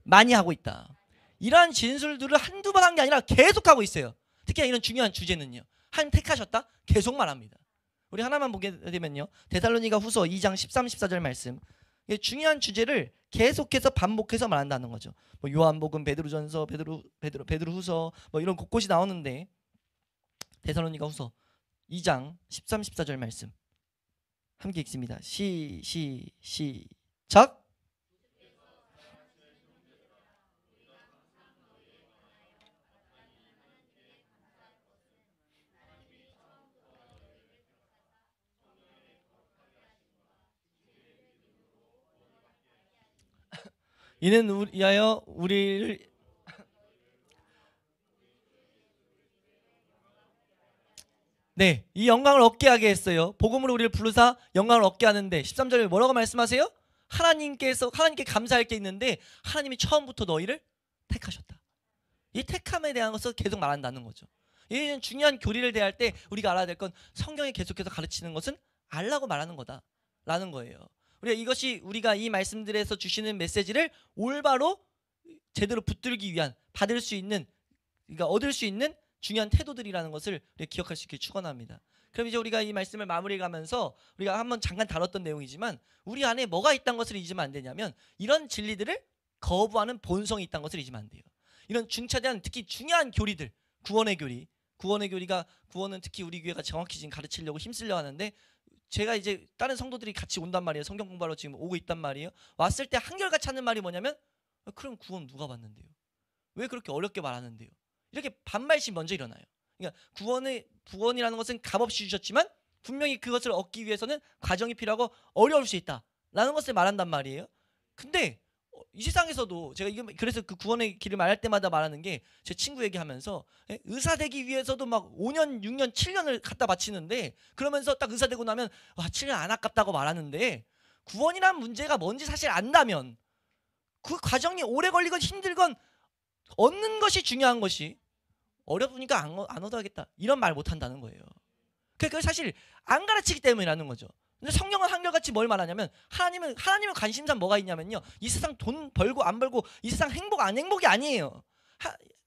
많이 하고 있다. 이러한 진술들을 한두 번 한 게 아니라 계속하고 있어요. 특히 이런 중요한 주제는요, 하나님 택하셨다? 계속 말합니다. 우리 하나만 보게 되면요, 데살로니가 후서 2장 13, 14절 말씀, 중요한 주제를 계속해서 반복해서 말한다는 거죠. 뭐 요한복음, 베드로전서, 베드로후서 뭐 이런 곳곳이 나오는데, 데살로니가 후서 2장 13, 14절 말씀 함께 읽습니다. 시작. 이는 위하여 우리를 네, 이 영광을 얻게 하게 했어요. 복음으로 우리를 부르사 영광을 얻게 하는데, 13절에 뭐라고 말씀하세요? 하나님께 감사할 게 있는데 하나님이 처음부터 너희를 택하셨다. 이 택함에 대한 것을 계속 말한다는 거죠. 이런 중요한 교리를 대할 때 우리가 알아야 될 건, 성경이 계속해서 가르치는 것은 알라고 말하는 거다라는 거예요. 우리가 이 말씀들에서 주시는 메시지를 올바로 제대로 붙들기 위한, 받을 수 있는, 그러니까 얻을 수 있는 중요한 태도들이라는 것을 우리가 기억할 수 있길 축원합니다. 그럼 이제 우리가 이 말씀을 마무리해가면서 우리가 한번 잠깐 다뤘던 내용이지만, 우리 안에 뭐가 있다는 것을 잊으면 안 되냐면, 이런 진리들을 거부하는 본성이 있다는 것을 잊으면 안 돼요. 이런 중차대한 특히 중요한 교리들, 구원의 교리가, 구원은 특히 우리 교회가 정확히 지금 가르치려고 힘쓰려 하는데, 제가 이제 다른 성도들이 같이 온단 말이에요. 성경 공부하러 지금 오고 있단 말이에요. 왔을 때 한결같이 하는 말이 뭐냐면, 그럼 구원 누가 받는데요? 왜 그렇게 어렵게 말하는데요? 이렇게 반말씩 먼저 일어나요. 그러니까 구원이라는 것은 값없이 주셨지만 분명히 그것을 얻기 위해서는 과정이 필요하고 어려울 수 있다라는 것을 말한단 말이에요. 근데 이 세상에서도 제가 그래서 그 구원의 길을 말할 때마다 말하는 게, 제 친구 얘기하면서 의사 되기 위해서도 막 5년, 6년, 7년을 갖다 바치는데, 그러면서 딱 의사 되고 나면 와, 7년 안 아깝다고 말하는데, 구원이란 문제가 뭔지 사실 안다면 그 과정이 오래 걸리건 힘들건 얻는 것이 중요한 것이 어려우니까 안 얻어야겠다 이런 말 못한다는 거예요. 그게 사실 안 가르치기 때문이라는 거죠. 근데 성경은 한결같이 뭘 말하냐면 하나님은 관심사 뭐가 있냐면요. 이 세상 돈 벌고 안 벌고 이 세상 안 행복이 아니에요.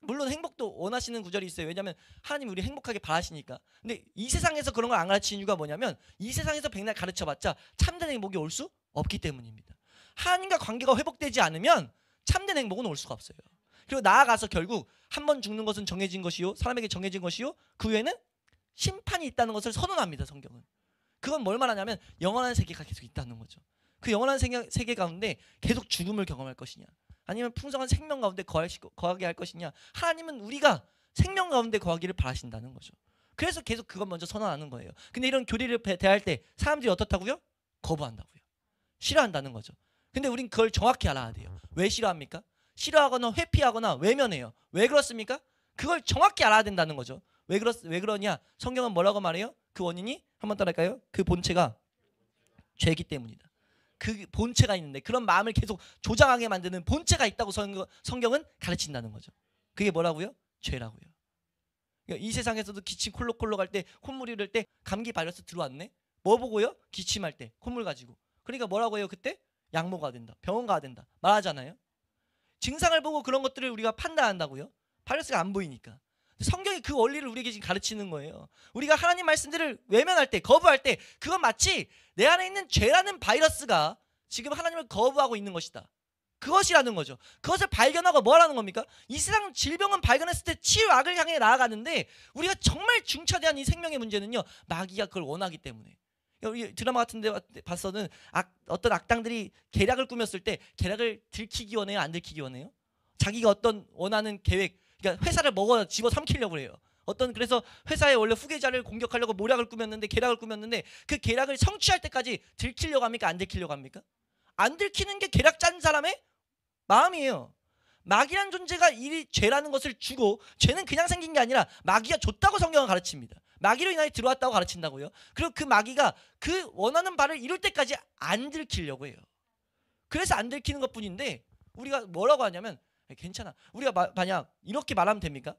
물론 행복도 원하시는 구절이 있어요. 왜냐하면 하나님 우리 행복하게 바라시니까. 근데 이 세상에서 그런 걸 안 가르치는 이유가 뭐냐면 이 세상에서 백날 가르쳐봤자 참된 행복이 올 수 없기 때문입니다. 하나님과 관계가 회복되지 않으면 참된 행복은 올 수가 없어요. 그리고 나아가서 결국 한 번 죽는 것은 정해진 것이요 사람에게 정해진 것이요 그 후에는 심판이 있다는 것을 선언합니다. 성경은. 그건 뭘 말하냐면 영원한 세계가 계속 있다는 거죠. 그 영원한 세계 가운데 계속 죽음을 경험할 것이냐 아니면 풍성한 생명 가운데 거하게 할 것이냐. 하나님은 우리가 생명 가운데 거하기를 바라신다는 거죠. 그래서 계속 그것 먼저 선언하는 거예요. 근데 이런 교리를 대할 때 사람들이 어떻다고요? 거부한다고요. 싫어한다는 거죠. 근데 우린 그걸 정확히 알아야 돼요. 왜 싫어합니까? 싫어하거나 회피하거나 외면해요. 왜 그렇습니까? 그걸 정확히 알아야 된다는 거죠. 왜 그러냐? 성경은 뭐라고 말해요? 그 원인이 한번 따라할까요? 그 본체가 죄이기 때문이다. 그 본체가 있는데 그런 마음을 계속 조장하게 만드는 본체가 있다고 성경은 가르친다는 거죠. 그게 뭐라고요? 죄라고요. 그러니까 이 세상에서도 기침 콜록콜록 할 때 콧물이 흐를 때 감기 바이러스 들어왔네. 뭐 보고요? 기침할 때 콧물 가지고. 그러니까 뭐라고 해요? 그때 약 먹어야 된다. 병원 가야 된다. 말하잖아요. 증상을 보고 그런 것들을 우리가 판단한다고요. 바이러스가 안 보이니까. 성경이 그 원리를 우리에게 지금 가르치는 거예요. 우리가 하나님 말씀들을 외면할 때 거부할 때 그건 마치 내 안에 있는 죄라는 바이러스가 지금 하나님을 거부하고 있는 것이다. 그것이라는 거죠. 그것을 발견하고 뭘 하는 겁니까? 이 세상 질병은 발견했을 때 치유악을 향해 나아가는데 우리가 정말 중차대한 이 생명의 문제는요. 마귀가 그걸 원하기 때문에. 우리 드라마 같은 데 봤어는 어떤 악당들이 계략을 꾸몄을 때 계략을 들키기 원해요? 안 들키기 원해요? 자기가 어떤 원하는 계획 그러니까 회사를 집어삼키려고 해요. 그래서 회사의 원래 후계자를 공격하려고 모략을 꾸몄는데 계략을 꾸몄는데 그 계략을 성취할 때까지 들키려고 합니까? 안 들키려고 합니까? 안 들키는 게 계략 짠 사람의 마음이에요. 마귀란 존재가 이 죄라는 것을 주고 죄는 그냥 생긴 게 아니라 마귀가 줬다고 성경은 가르칩니다. 마귀로 인하여 들어왔다고 가르친다고요. 그리고 그 마귀가 그 원하는 바를 이룰 때까지 안 들키려고 해요. 그래서 안 들키는 것뿐인데 우리가 뭐라고 하냐면 괜찮아. 우리가 만약 이렇게 말하면 됩니까?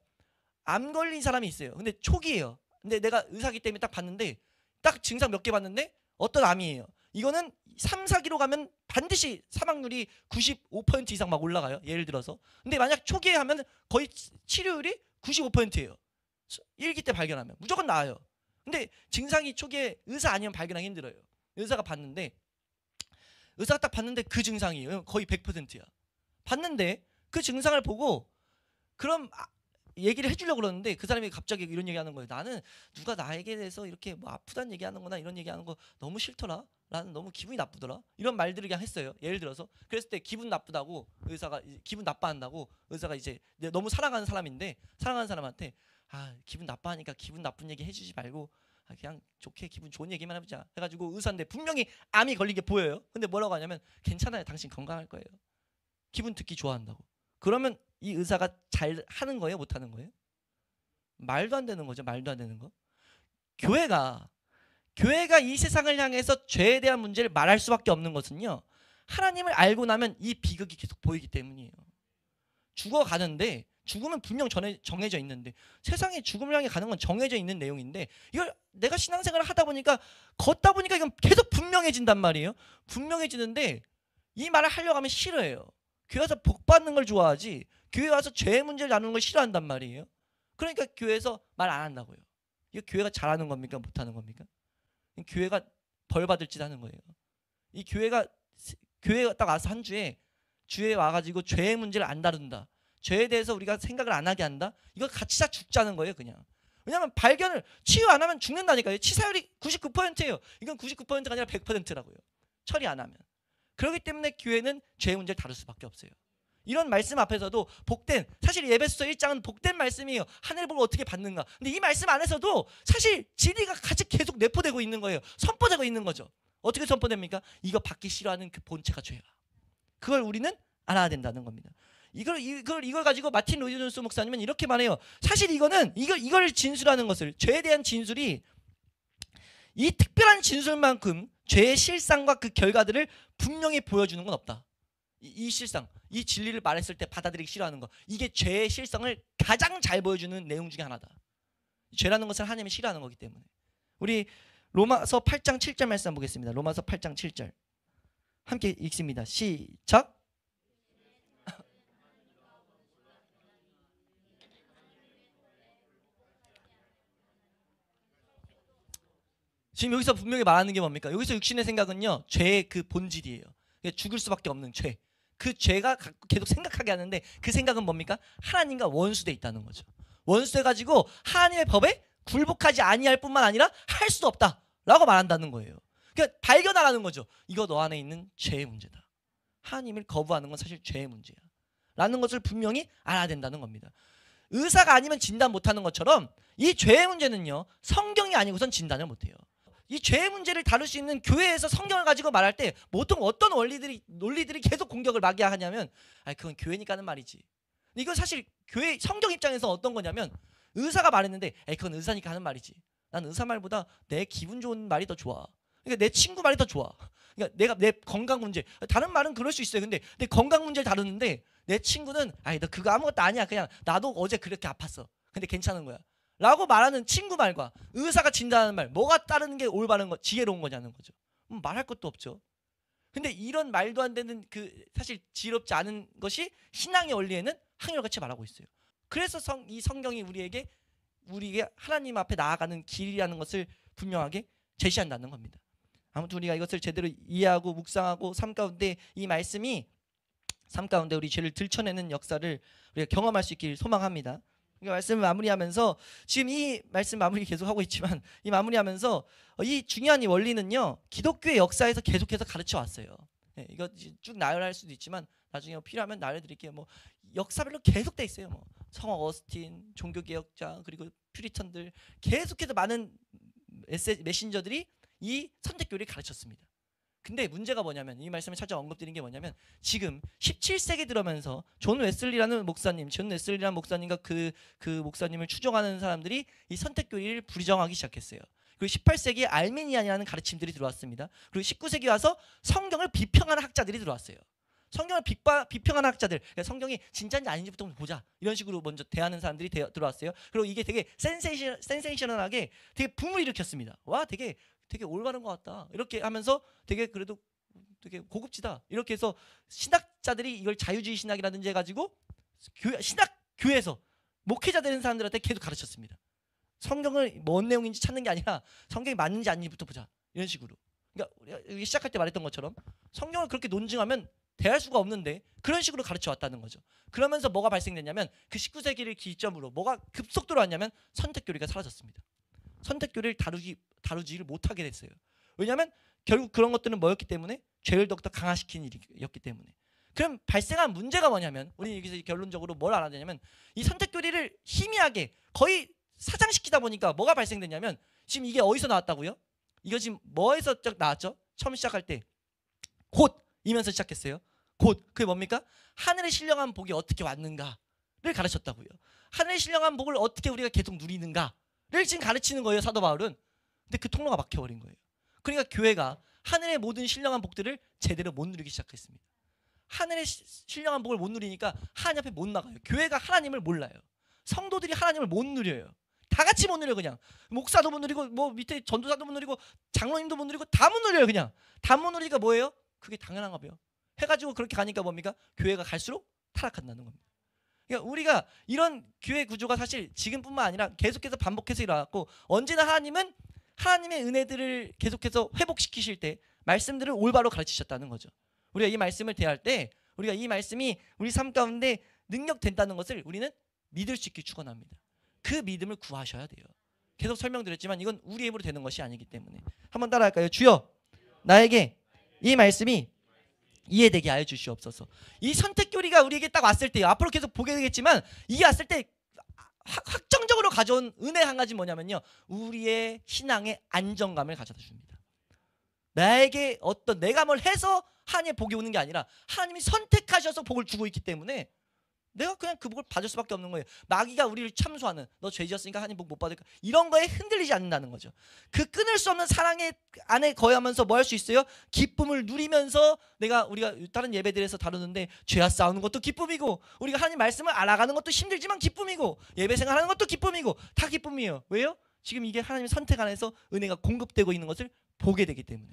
암 걸린 사람이 있어요. 근데 초기예요. 근데 내가 의사기 때문에 딱 봤는데 딱 증상 몇 개 봤는데 어떤 암이에요. 이거는 3, 4기로 가면 반드시 사망률이 95% 이상 막 올라가요. 예를 들어서. 근데 만약 초기에 하면 거의 치료율이 95%예요. 1기 때 발견하면 무조건 나아요. 근데 증상이 초기에 의사 아니면 발견하기 힘들어요. 의사가 봤는데 그 증상이에요. 거의 100%야. 봤는데 그 증상을 보고 그럼 얘기를 해주려고 그러는데 그 사람이 갑자기 이런 얘기하는 거예요. 나는 누가 나에게 대해서 이렇게 뭐 아프다는 얘기하는거나 이런 얘기하는 거 너무 싫더라. 나는 너무 기분이 나쁘더라. 이런 말들을 그냥 했어요. 예를 들어서 그랬을 때 기분 나쁘다고 의사가 기분 나빠한다고 의사가 이제 너무 사랑하는 사람인데 사랑하는 사람한테 기분 나빠하니까 기분 나쁜 얘기 해주지 말고 그냥 좋게 기분 좋은 얘기만 해보자 해가지고 의사인데 분명히 암이 걸린 게 보여요. 근데 뭐라고 하냐면 괜찮아요. 당신 건강할 거예요. 기분 듣기 좋아한다고. 그러면 이 의사가 잘 하는 거예요? 못 하는 거예요? 말도 안 되는 거죠. 말도 안 되는 거. 교회가 이 세상을 향해서 죄에 대한 문제를 말할 수밖에 없는 것은요. 하나님을 알고 나면 이 비극이 계속 보이기 때문이에요. 죽어가는데 죽음은 분명 정해져 있는데 세상에 죽음을 향해 가는 건 정해져 있는 내용인데 이걸 내가 신앙생활을 하다 보니까 걷다 보니까 이건 계속 분명해진단 말이에요. 분명해지는데 이 말을 하려고 하면 싫어해요. 교회 와서 복 받는 걸 좋아하지 교회 와서 죄의 문제를 나누는 걸 싫어한단 말이에요. 그러니까 교회에서 말 안 한다고요. 이거 교회가 잘하는 겁니까? 못하는 겁니까? 교회가 벌 받을 짓 하는 거예요. 이 교회가 딱 와서 한 주에 와가지고 죄의 문제를 안 다룬다. 죄에 대해서 우리가 생각을 안 하게 한다. 이거 같이 다 죽자는 거예요. 그냥. 왜냐하면 발견을 치유 안 하면 죽는다니까요. 치사율이 99%예요. 이건 99%가 아니라 100%라고요. 처리 안 하면. 그렇기 때문에 교회는 죄의 문제를 다룰 수밖에 없어요. 이런 말씀 앞에서도 복된 사실 에베소서 1장은 복된 말씀이에요. 하늘 복을 어떻게 받는가. 근데 이 말씀 안에서도 사실 진리가 같이 계속 내포되고 있는 거예요. 선포되고 있는 거죠. 어떻게 선포됩니까? 이거 받기 싫어하는 그 본체가 죄야. 그걸 우리는 알아야 된다는 겁니다. 이걸 가지고 마틴 로이드 존스 목사님은 이렇게 말해요. 사실 이걸 진술하는 것을 죄에 대한 진술이 이 특별한 진술만큼 죄의 실상과 그 결과들을 분명히 보여주는 건 없다. 이 실상, 이 진리를 말했을 때 받아들이기 싫어하는 거, 이게 죄의 실성을 가장 잘 보여주는 내용 중에 하나다. 죄라는 것을 하나님이 싫어하는 거기 때문에. 우리 로마서 8장 7절 말씀 보겠습니다. 로마서 8장 7절 함께 읽습니다. 시작. 지금 여기서 분명히 말하는 게 뭡니까? 여기서 육신의 생각은요, 죄의 그 본질이에요. 죽을 수밖에 없는 죄. 그 죄가 계속 생각하게 하는데, 그 생각은 뭡니까? 하나님과 원수돼 있다는 거죠. 원수돼 가지고 하나님의 법에 굴복하지 아니할 뿐만 아니라 할 수도 없다라고 말한다는 거예요. 그러니까 발견하라는 거죠. 이거 너 안에 있는 죄의 문제다. 하나님을 거부하는 건 사실 죄의 문제야 라는 것을 분명히 알아야 된다는 겁니다. 의사가 아니면 진단 못하는 것처럼 이 죄의 문제는요, 성경이 아니고선 진단을 못해요. 이 죄의 문제를 다룰 수 있는 교회에서 성경을 가지고 말할 때 보통 어떤 논리들이 계속 공격을 막이하냐면, 그건 교회니까 하는 말이지. 이건 사실 교회 성경 입장에서 어떤 거냐면, 의사가 말했는데 그건 의사니까 하는 말이지. 난 의사 말보다 내 기분 좋은 말이 더 좋아. 그러니까 내 친구 말이 더 좋아. 그러니까 내가 내 건강 문제, 다른 말은 그럴 수 있어요. 근데 내 건강 문제를 다루는데 내 친구는 너 그거 아무것도 아니야. 그냥 나도 어제 그렇게 아팠어. 근데 괜찮은 거야 라고 말하는 친구 말과 의사가 진단하는 말, 뭐가 따르는 게 올바른 거, 지혜로운 거냐는 거죠. 말할 것도 없죠. 근데 이런 말도 안 되는 사실 지혜롭지 않은 것이 신앙의 원리에는 한결같이 말하고 있어요. 그래서 이 성경이 우리에게 하나님 앞에 나아가는 길이라는 것을 분명하게 제시한다는 겁니다. 아무튼 우리가 이것을 제대로 이해하고 묵상하고 삶 가운데 이 말씀이 삶 가운데 우리 죄를 들춰내는 역사를 우리가 경험할 수 있길 소망합니다. 말씀을 마무리하면서, 지금 이 말씀 마무리 계속 하고 있지만, 이 마무리하면서 이 중요한 이 원리는요, 기독교의 역사에서 계속해서 가르쳐 왔어요. 이거 쭉 나열할 수도 있지만 나중에 필요하면 나열드릴게요. 역사별로 계속 돼 있어요. 성 어거스틴, 종교개혁자, 그리고 퓨리턴들, 계속해서 많은 메신저들이 이 선택교리를 가르쳤습니다. 근데 문제가 뭐냐면, 이 말씀을 찾아 언급드린 게 뭐냐면, 지금 17세기 들어오면서 존 웨슬리라는 목사님과 그 목사님을 추종하는 사람들이 이 선택교리를 부정하기 시작했어요. 그리고 18세기에 알미니안이라는 가르침들이 들어왔습니다. 그리고 19세기 와서 성경을 비평하는 학자들이 들어왔어요. 성경을 비평하는 학자들, 그러니까 성경이 진짜인지 아닌지부터 보자, 이런 식으로 먼저 대하는 사람들이 들어왔어요. 그리고 이게 되게 센세이셔널하게 되게 붐을 일으켰습니다. 와, 되게 올바른 것 같다, 이렇게 하면서 그래도 되게 고급지다, 이렇게 해서 신학자들이 이걸 자유주의 신학이라든지 해가지고 교회에서 목회자 되는 사람들한테 계속 가르쳤습니다. 성경을 뭔 내용인지 찾는 게 아니라 성경이 맞는지 아닌지부터 보자, 이런 식으로. 그러니까 우리가 시작할 때 말했던 것처럼 성경을 그렇게 논증하면 대할 수가 없는데, 그런 식으로 가르쳐 왔다는 거죠. 그러면서 뭐가 발생됐냐면, 그 19세기를 기점으로 뭐가 급속도로 왔냐면 선택교리가 사라졌습니다. 선택교리를 다루지를 못하게 됐어요. 왜냐하면 결국 그런 것들은 뭐였기 때문에? 죄를 더욱더 강화시킨 일이었기 때문에. 그럼 발생한 문제가 뭐냐면, 우리 여기서 결론적으로 뭘 알아야 되냐면, 이 선택교리를 희미하게 거의 사장시키다 보니까 뭐가 발생됐냐면, 지금 이게 어디서 나왔다고요? 이거 지금 뭐에서 나왔죠? 처음 시작할 때 곧이면서 시작했어요. 그게 뭡니까? 하늘의 신령한 복이 어떻게 왔는가를 가르쳤다고요. 하늘의 신령한 복을 어떻게 우리가 계속 누리는가를 지금 가르치는 거예요, 사도 바울은. 근데 그 통로가 막혀버린 거예요. 그러니까 교회가 하늘의 모든 신령한 복들을 제대로 못 누리기 시작했습니다. 하늘의 신령한 복을 못 누리니까 하나님 앞에 못 나가요. 교회가 하나님을 몰라요. 성도들이 하나님을 못 누려요. 다 같이 못 누려요. 그냥 목사도 못 누리고, 밑에 전도사도 못 누리고, 장로님도 못 누리고, 다 못 누려요. 그냥 다 못 누리니까 뭐예요? 그게 당연한 거예요. 해가지고 그렇게 가니까 뭡니까? 교회가 갈수록 타락한다는 겁니다. 그러니까 우리가 이런 교회 구조가 사실 지금뿐만 아니라 계속해서 반복해서 일어났고, 언제나 하나님은 하나님의 은혜들을 계속해서 회복시키실 때 말씀들을 올바로 가르치셨다는 거죠. 우리가 이 말씀을 대할 때, 우리가 이 말씀이 우리 삶 가운데 능력된다는 것을 우리는 믿을 수 있게 축원합니다. 그 믿음을 구하셔야 돼요. 계속 설명드렸지만 이건 우리 힘으로 되는 것이 아니기 때문에. 한번 따라할까요? 주여, 나에게 이 말씀이 이해되게 하여 주시옵소서. 이 선택교리가 우리에게 딱 왔을 때, 앞으로 계속 보게 되겠지만, 이게 왔을 때 확정적으로 가져온 은혜 한 가지 뭐냐면요, 우리의 신앙의 안정감을 가져다 줍니다. 나에게 내가 뭘 해서 하나님의 복이 오는 게 아니라 하나님이 선택하셔서 복을 주고 있기 때문에 내가 그냥 그 복을 받을 수밖에 없는 거예요. 마귀가 우리를 참소하는, 너 죄 지었으니까 하나님 복 못 받을까, 이런 거에 흔들리지 않는다는 거죠. 그 끊을 수 없는 사랑의 안에 거하면서 뭐 할 수 있어요? 기쁨을 누리면서, 우리가 다른 예배들에서 다루는데 죄와 싸우는 것도 기쁨이고, 우리가 하나님 말씀을 알아가는 것도 힘들지만 기쁨이고, 예배 생활하는 것도 기쁨이고, 다 기쁨이에요. 왜요? 지금 이게 하나님의 선택 안에서 은혜가 공급되고 있는 것을 보게 되기 때문에.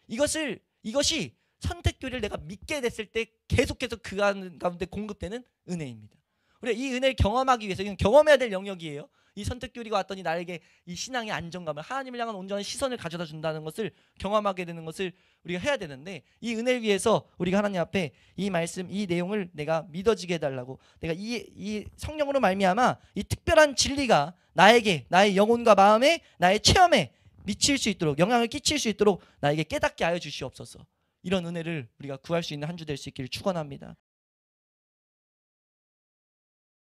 이것이 선택교리를 내가 믿게 됐을 때 계속해서 그 가운데 공급되는 은혜입니다. 우리가 이 은혜를 경험하기 위해서, 이건 경험해야 될 영역이에요. 이 선택교리가 왔더니 나에게 이 신앙의 안정감을, 하나님을 향한 온전한 시선을 가져다 준다는 것을 경험하게 되는 것을 우리가 해야 되는데, 이 은혜를 위해서 우리가 하나님 앞에 이 말씀, 이 내용을 내가 믿어지게 해달라고, 내가 이 성령으로 말미암아 이 특별한 진리가 나에게, 나의 영혼과 마음에, 나의 체험에 미칠 수 있도록, 영향을 끼칠 수 있도록 나에게 깨닫게 하여 주시옵소서. 이런 은혜를 우리가 구할 수 있는 한 주 될 수 있기를 축원합니다.